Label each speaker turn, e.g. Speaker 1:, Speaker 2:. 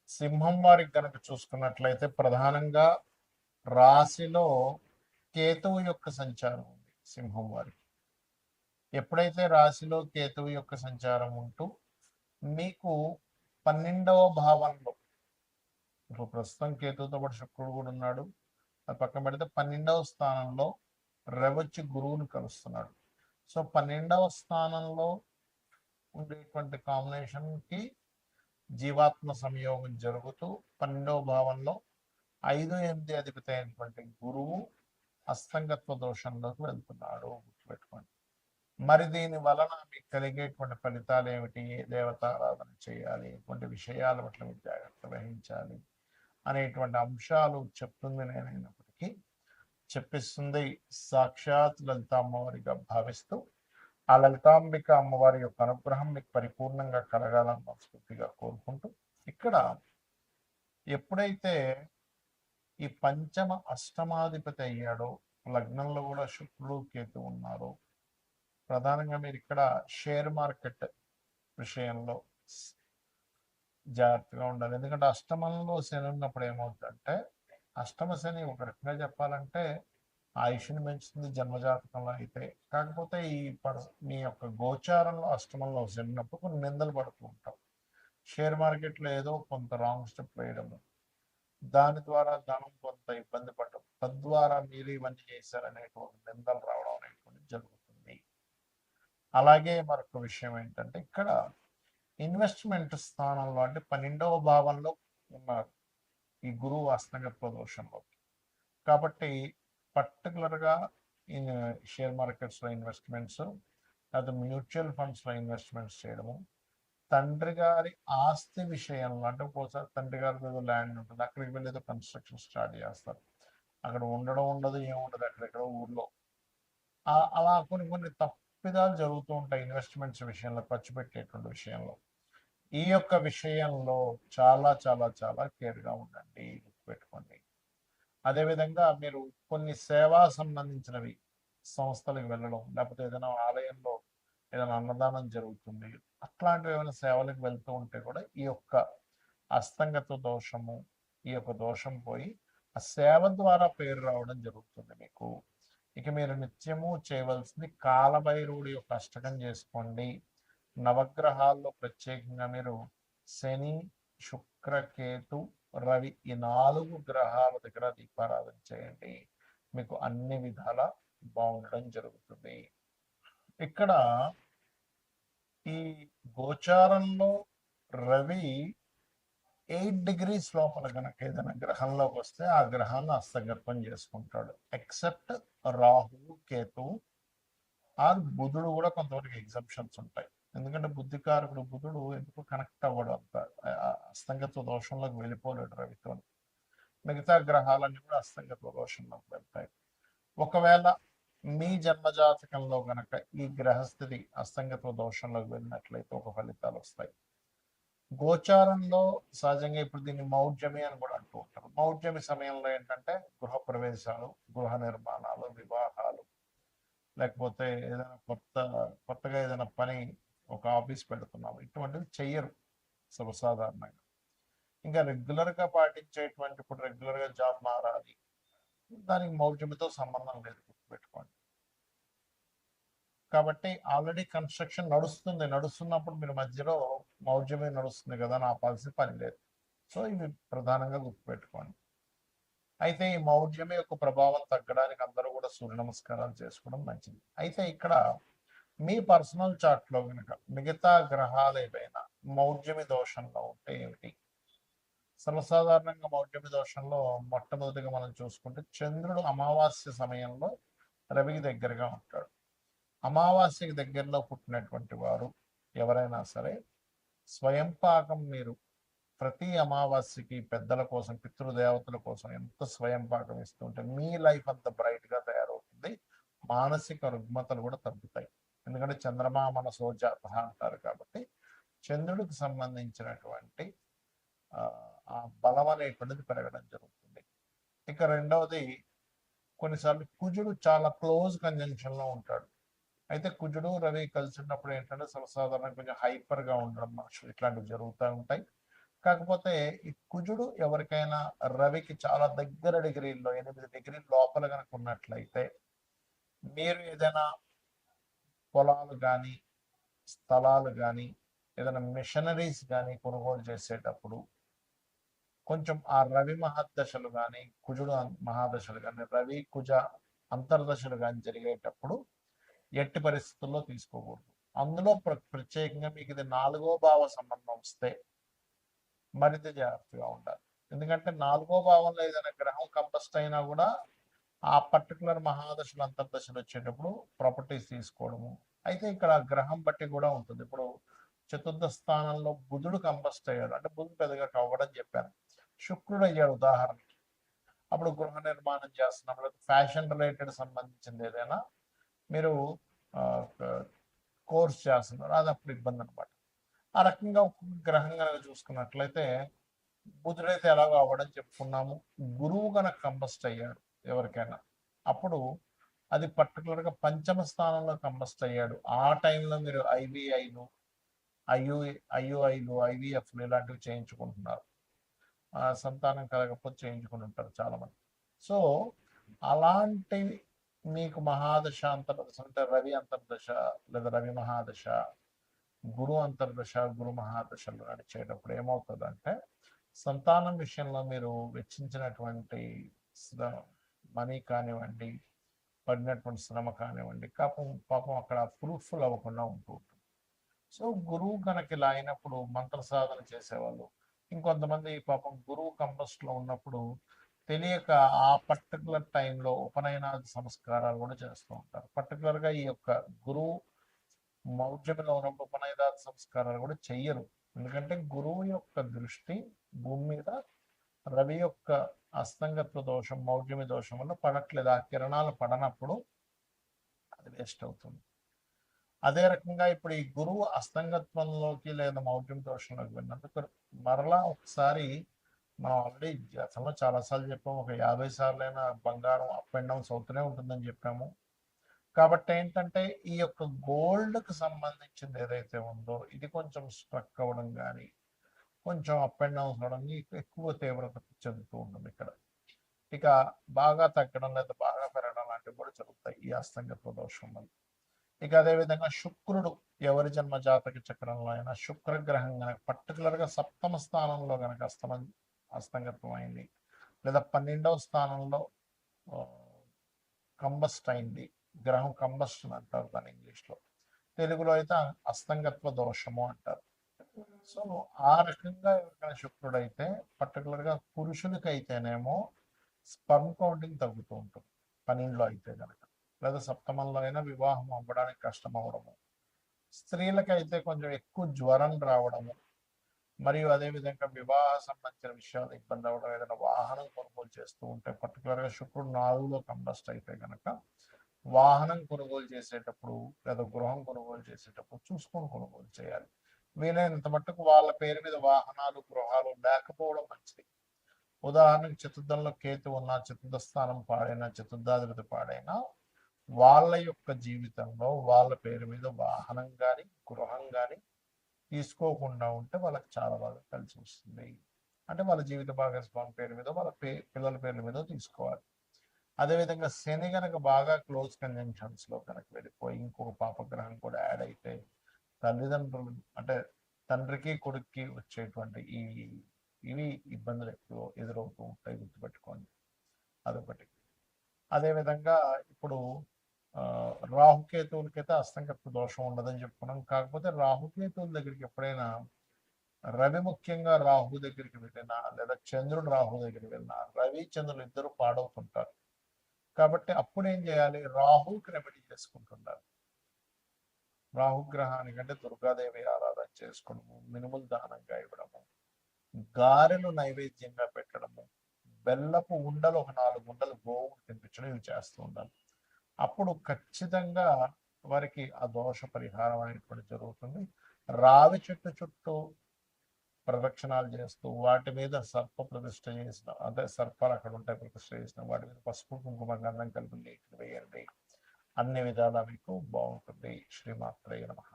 Speaker 1: సింహం వారికి గనక చూసుకున్నట్లయితే ప్రధానంగా రాశిలో కేతువు యొక్క సంచారం ఉంది సింహం వారికి. ఎప్పుడైతే రాశిలో కేతువు యొక్క సంచారం ఉంటూ మీకు 12వ భావంలో, ఇప్పుడు ప్రస్తుతం కేతువుతో పాటు శుక్రుడు కూడా ఉన్నాడు, అది పక్కన పెడితే 12వ స్థానంలో రవొచ్చి గురువుని కలుస్తున్నాడు. సో 12వ స్థానంలో ఉండేటువంటి కాంబినేషన్కి జీవాత్మ సంయోగం జరుగుతూ 12వ భావంలో 5, 8 అధిపతి అయినటువంటి గురువు అస్తంగత్వ దోషంలోకి వెళ్తున్నాడు. గుర్తుపెట్టుకోండి. మరి దీని వలన మీకు కలిగేటువంటి ఫలితాలు ఏమిటి, ఏ దేవతారాధన చేయాలి, ఎటువంటి విషయాల పట్ల మీరు జాగ్రత్త వహించాలి అనేటువంటి అంశాలు చెప్తుంది నేనైనప్పటికీ, చెప్పిస్తుంది సాక్షాత్ లలిత అమ్మవారిగా భావిస్తూ, ఆ లలితాంబిక అమ్మవారి యొక్క అనుగ్రహం మీకు పరిపూర్ణంగా కలగాలని మనస్ఫూర్తిగా కోరుకుంటూ, ఇక్కడ ఎప్పుడైతే ఈ పంచమ అష్టమాధిపతి అయ్యాడో, లగ్నంలో కూడా శుక్రుడు కేతు ఉన్నారు, ప్రధానంగా మీరు ఇక్కడ షేర్ మార్కెట్ విషయంలో జాగ్రత్తగా ఉండాలి. ఎందుకంటే అష్టమంలో శని ఉన్నప్పుడు ఏమవుతుందంటే, అష్టమ శని ఒక రకంగా చెప్పాలంటే ఆయుష్ని పెంచుతుంది జన్మజాతకంలో అయితే. కాకపోతే మీ యొక్క గోచారంలో అష్టమంలో శని ఉన్నప్పుడు కొన్ని నిందలు పడుతూ ఉంటాం. షేర్ మార్కెట్లో ఏదో కొంత రాంగ్ స్టెప్ వేయడము, దాని ద్వారా ధనం కొంత ఇబ్బంది పడటం, తద్వారా మీరు ఇవన్నీ చేశారనేటువంటి నిందలు రావడం అనేటువంటి జరుగుతుంది. అలాగే మరొక విషయం ఏంటంటే, ఇక్కడ ఇన్వెస్ట్మెంట్ స్థానంలో అంటే 12వ భావంలో ఉన్నారు ఈ గురువు అస్తంగత్వ దోషంలో. కాబట్టి పర్టికులర్గా షేర్ మార్కెట్స్లో ఇన్వెస్ట్మెంట్స్, లేదా మ్యూచువల్ ఫండ్స్లో ఇన్వెస్ట్మెంట్స్ చేయడము, తండ్రి గారి ఆస్తి విషయంలో అంటే ఒక్కోసారి తండ్రి గారి ఏదో ల్యాండ్ ఉంటుంది, అక్కడికి వెళ్ళి ఏదో కన్స్ట్రక్షన్ స్టార్ట్ చేస్తారు, అక్కడ ఉండడం ఉండదు, ఏముండదు అక్కడెక్కడ ఊర్లో. అలా కొన్ని కొన్ని తప్పిదాలు జరుగుతూ ఉంటాయి ఇన్వెస్ట్మెంట్స్ విషయంలో, ఖర్చు పెట్టేటువంటి విషయంలో. ఈ యొక్క విషయంలో చాలా చాలా చాలా కేర్గా ఉండండి, గుర్తుపెట్టుకోండి. అదేవిధంగా మీరు కొన్ని సేవా సంబంధించినవి సంస్థలకు వెళ్ళడం, లేకపోతే ఏదైనా ఆలయంలో ఏదైనా అన్నదానం జరుగుతుంది, అట్లాంటివి ఏమైనా సేవలకు వెళ్తూ ఉంటే కూడా ఈ యొక్క అస్తంగత్వ దోషము, ఈ యొక్క దోషం పోయి ఆ సేవ ద్వారా పేరు రావడం జరుగుతుంది మీకు. ఇక మీరు నిత్యము చేయవలసింది కాలభైరవుడి యొక్క అష్టకం చేసుకోండి. నవగ్రహాల్లో ప్రత్యేకంగా మీరు శని, శుక్ర, కేతు, రవి ఈ 4 గ్రహాల దగ్గర దీపారాధన చేయండి. మీకు అన్ని విధాల బాగుండడం జరుగుతుంది. ఇక్కడ ఈ గోచారంలో రవి 8 degrees లోపల కనుక ఏదైనా గ్రహంలోకి వస్తే ఆ గ్రహాన్ని హస్తగర్భం చేసుకుంటాడు. ఎక్సెప్ట్ రాహు, కేతు ఆర్ బుధుడు కూడా కొంతవరకు ఎగ్జంప్షన్స్ ఉంటాయి. ఎందుకంటే బుద్ధికారకుడు బుధుడు ఎందుకు కనెక్ట్ అవ్వడు, అంత అస్తంగత్వ దోషంలోకి వెళ్ళిపోలేడు రవితో. మిగతా గ్రహాలన్నీ కూడా అస్తంగత్వ దోషంలోకి వెళ్తాయి. ఒకవేళ మీ జన్మజాతకంలో గనక ఈ గ్రహస్థితి అస్తంగత్వ దోషంలోకి వెళ్ళినట్లయితే ఒక ఫలితాలు వస్తాయి. గోచారంలో సహజంగా ఇప్పుడు దీన్ని మౌఢ్యమి అని కూడా అంటూ ఉంటారు. మౌఢ్యమి సమయంలో ఏంటంటే గృహ ప్రవేశాలు, గృహ నిర్మాణాలు, వివాహాలు, లేకపోతే ఏదైనా కొత్తగా ఏదైనా పని, ఒక ఆఫీస్ పెడుతున్నాము, ఇటువంటివి చెయ్యరు సర్వసాధారణంగా. ఇంకా రెగ్యులర్గా పాటించేటువంటి, ఇప్పుడు రెగ్యులర్గా జాబ్ మారాలి, దానికి మౌఢ్యమితో సంబంధం లేదు, గుర్తుపెట్టుకోండి. కాబట్టి ఆల్రెడీ కన్స్ట్రక్షన్ నడుస్తున్నప్పుడు మీరు మధ్యలో మౌఢ్యమే నడుస్తుంది కదా అని ఆపాల్సిన పని లేదు. సో ఇవి ప్రధానంగా గుర్తుపెట్టుకోండి. అయితే ఈ మౌఢ్యమే యొక్క ప్రభావం తగ్గడానికి అందరూ కూడా సూర్య నమస్కారాలు చేసుకోవడం మంచిది. అయితే ఇక్కడ మీ పర్సనల్ చార్ట్లో కనుక మిగతా గ్రహాలు ఏవైనా మౌఢ్యమి దోషంలో ఉంటే ఏమిటి? సర్వసాధారణంగా మౌఢ్యమి దోషంలో మొట్టమొదటిగా మనం చూసుకుంటే చంద్రుడు అమావాస్య సమయంలో రవికి దగ్గరగా ఉంటాడు. అమావాస్యకి దగ్గరలో పుట్టినటువంటి వారు ఎవరైనా సరే స్వయం పాకం మీరు ప్రతి అమావాస్యకి పెద్దల కోసం, పితృదేవతల కోసం ఎంత స్వయం పాకం ఇస్తుంటే మీ లైఫ్ అంత బ్రైట్గా తయారవుతుంది. మానసిక రుగ్మతలు కూడా తగ్గుతాయి. ఎందుకంటే చంద్రమా మనసో జాత అంటారు కాబట్టి చంద్రుడికి సంబంధించినటువంటి ఆ బలం అనేటువంటిది పెరగడం జరుగుతుంది. ఇక రెండవది, కొన్నిసార్లు కుజుడు చాలా క్లోజ్ కంజంక్షన్లో ఉంటాడు. అయితే కుజుడు రవి కలిసి ఉన్నప్పుడు ఏంటంటే సర్వసాధారణంగా కొంచెం హైపర్గా ఉండడం, మనుషులు ఇట్లాంటివి జరుగుతూ ఉంటాయి. కాకపోతే ఈ కుజుడు ఎవరికైనా రవికి చాలా దగ్గర డిగ్రీల్లో 8 డిగ్రీల లోపల కనుక ఉన్నట్లయితే మీరు ఏదైనా పొలాలు కానీ స్థలాలు కానీ ఏదైనా మిషనరీస్ కానీ కొనుగోలు చేసేటప్పుడు కొంచెం ఆ రవి మహాదశలు కానీ కుజుడు మహాదశలు కానీ రవి కుజ అంతర్దశలు కానీ జరిగేటప్పుడు ఎట్టి పరిస్థితుల్లో తీసుకోకూడదు. అందులో ప్రత్యేకంగా మీకు ఇది 4వ భావ సంబంధం వస్తే మరింత జాగ్రత్తగా ఉండాలి. ఎందుకంటే 4వ భావంలో ఏదైనా గ్రహం కంబస్ట్ అయినా కూడా ఆ పర్టికులర్ మహాదశలు అంతర్దశలు వచ్చేటప్పుడు ప్రాపర్టీస్ తీసుకోవడము. అయితే ఇక్కడ గ్రహం బట్టి కూడా ఉంటుంది. ఇప్పుడు చతుర్థ స్థానంలో బుధుడు కంబస్ట్ అయ్యాడు అంటే బుధుడు పెద్దగా కవ్వడం చెప్పాను. శుక్రుడు అయ్యాడు ఉదాహరణకి. అప్పుడు గృహ నిర్మాణం చేస్తున్నప్పుడు ఫ్యాషన్ రిలేటెడ్ సంబంధించింది ఏదైనా మీరు కోర్స్ చేస్తున్నారు, అది అప్పుడు ఇబ్బంది అనమాట. ఆ రకంగా ఒక్కొక్క గ్రహం కనుక చూసుకున్నట్లయితే బుధుడైతే ఎలాగో అవ్వడం చెప్పుకున్నాము. గురువు కనుక కంబస్ట్ అయ్యాడు ఎవరికైనా, అప్పుడు అది పర్టికులర్గా పంచమ స్థానంలో కంబస్ట్ అయ్యాడు. ఆ టైంలో మీరు ఐవీఐలు ఐయుఐలు ఐవీఎఫ్లు ఇలాంటివి చేయించుకుంటున్నారు. సంతానం కలగకపోతే చేయించుకుని ఉంటారు చాలామంది. సో అలాంటివి మీకు మహాదశ అంతర్దశ అంటే రవి అంతర్దశ లేదా రవి మహాదశ గురు అంతర్దశ గురు మహాదశలు నడిచేటప్పుడు ఏమవుతుందంటే సంతానం విషయంలో మీరు వెచ్చించినటువంటి మనీ కానివ్వండి, పడినటువంటి శ్రమ కానివ్వండి, పాపం అక్కడ ఫ్రూట్ఫుల్ అవ్వకుండా ఉంటూ ఉంటుంది. సో గురువు కనుక ఇలా అయినప్పుడు మంత్ర సాధన చేసేవాళ్ళు, ఇంకొంతమంది పాపం గురువు కంబస్ట్లో ఉన్నప్పుడు తెలియక ఆ పర్టికులర్ టైంలో ఉపనయనాది సంస్కారాలు కూడా చేస్తూ ఉంటారు. పర్టికులర్గా ఈ యొక్క గురువు మౌఢ్యంలో ఉన్నప్పుడు ఉపనయనాది సంస్కారాలు కూడా చెయ్యరు. ఎందుకంటే గురువు యొక్క దృష్టి భూమి మీద రవి యొక్క అస్తంగత్వ దోషం మౌఢ్యమి దోషం వల్ల పడట్లేదు. ఆ కిరణాలు పడనప్పుడు అది వేస్ట్ అవుతుంది. అదే రకంగా ఇప్పుడు ఈ గురువు అస్తంగత్వంలోకి లేదా మౌఢ్యం దోషంలోకి వెళ్ళినందుకు మరలా ఒకసారి మనం ఆల్రెడీ అసలు చాలాసార్లు చెప్పాము, ఒక 50 సార్లైనా బంగారం అప్ అండ్ డౌన్స్ అవుతూనే ఉంటుందని చెప్పాము. కాబట్టి ఏంటంటే ఈ యొక్క గోల్డ్కి సంబంధించింది ఏదైతే ఉందో ఇది కొంచెం స్ట్రక్ అవ్వడం కానీ కొంచెం అప్ అండ్ డౌన్స్ అవడం ఎక్కువ తీవ్రత చెందుతూ ఉంటుంది ఇక్కడ. ఇక బాగా తగ్గడం లేదా బాగా పెరగడం లాంటివి కూడా జరుగుతాయి ఈ అస్తంగత్వ దోషం వల్ల. ఇక అదేవిధంగా శుక్రుడు ఎవరి జన్మ జాతక చక్రంలో అయినా శుక్రగ్రహం కనుక పర్టికులర్గా సప్తమ స్థానంలో కనుక అస్తంగత్వం అయింది లేదా 12వ స్థానంలో కంబస్ట్ అయింది, గ్రహం కంబస్షన్ అంటారు దాని ఇంగ్లీష్లో, తెలుగులో అయితే అస్తంగత్వ దోషము అంటారు. సో ఆ రకంగా ఎవరికైనా శుక్రుడు అయితే పర్టికులర్గా పురుషులకి అయితేనేమో స్పర్మ్ కౌంటింగ్ తగ్గుతూ ఉంటుంది 12లో అయితే కనుక, లేదా సప్తమంలో అయినా వివాహం అవ్వడానికి కష్టం అవ్వడము, స్త్రీలకైతే కొంచెం ఎక్కువ జ్వరం రావడము, మరియు అదేవిధంగా వివాహ సంబంధించిన విషయాలు ఇబ్బంది అవ్వడం, ఏదైనా వాహనం కొనుగోలు చేస్తూ ఉంటే పర్టికులర్గా శుక్రుడు 4లో కంబస్ట్ అయితే కనుక వాహనం కొనుగోలు చేసేటప్పుడు లేదా గృహం కొనుగోలు చేసేటప్పుడు చూసుకొని కొనుగోలు చేయాలి. వీలైనంత మట్టుకు వాళ్ళ పేరు మీద వాహనాలు గృహాలు లేకపోవడం మంచిది. ఉదాహరణకు చతుర్థంలో కేతు ఉన్న, చతుర్థ స్థానం పాడైనా, చతుర్థాధిపతి పాడైనా వాళ్ళ యొక్క జీవితంలో వాళ్ళ పేరు మీద వాహనం కానీ గృహం కానీ తీసుకోకుండా ఉంటే వాళ్ళకి చాలా బాగా కలిసి వస్తుంది. అంటే వాళ్ళ జీవిత భాగస్వామి పేరు మీద వాళ్ళ పిల్లల పేర్ల మీద తీసుకోవాలి. అదేవిధంగా శని కనుక బాగా క్లోజ్ కంజంక్షన్స్లో కనుక వెళ్ళిపోయి ఇంకొక పాపగ్రహం కూడా యాడ్ అయితే తల్లిదండ్రులు అంటే తండ్రికి కొడుక్కి వచ్చేటువంటి ఇవి ఇబ్బందులు ఎక్కువ ఎదురవుతూ ఉంటాయి, గుర్తుపెట్టుకోండి. అదొకటి. అదేవిధంగా ఇప్పుడు రాహుకేతువులకైతే అస్తంగత్వ దోషం ఉండదని చెప్పుకున్నాం. కాకపోతే రాహుకేతువుల దగ్గరికి ఎప్పుడైనా రవి ముఖ్యంగా రాహు దగ్గరికి వెళ్ళినా లేదా చంద్రుడు రాహు దగ్గరికి వెళ్ళినా రవి చంద్రులు ఇద్దరు పాడవుతుంటారు. కాబట్టి అప్పుడు ఏం చేయాలి, రాహుకి రెమెడీ చేసుకుంటున్నారు. రాహుగ్రహానికంటే దుర్గాదేవి ఆరాధన చేసుకోవడము, మినుములు దానంగా ఇవ్వడము, గారెలు నైవేద్యంగా పెట్టడము, బెల్లపు ఉండలు ఒక 4 ఉండలు గోవుకు తినిపించడం ఇవి చేస్తూ ఉండాలి. అప్పుడు ఖచ్చితంగా వారికి ఆ దోష పరిహారం అనేటువంటి జరుగుతుంది. రావి చెట్టు చుట్టూ ప్రదక్షిణాలు చేస్తూ వాటి మీద సర్ప ప్రతిష్ఠ చేసిన, అంటే సర్పాలు అక్కడ ఉంటాయి ప్రతిష్ఠ చేసిన వాటి మీద పసుపు కుంకుమ గంధం కలిపి నీటిని వేయండి. అన్ని విధాలా మీకు బాగుంటుంది. శ్రీమాత్రేయ నమః.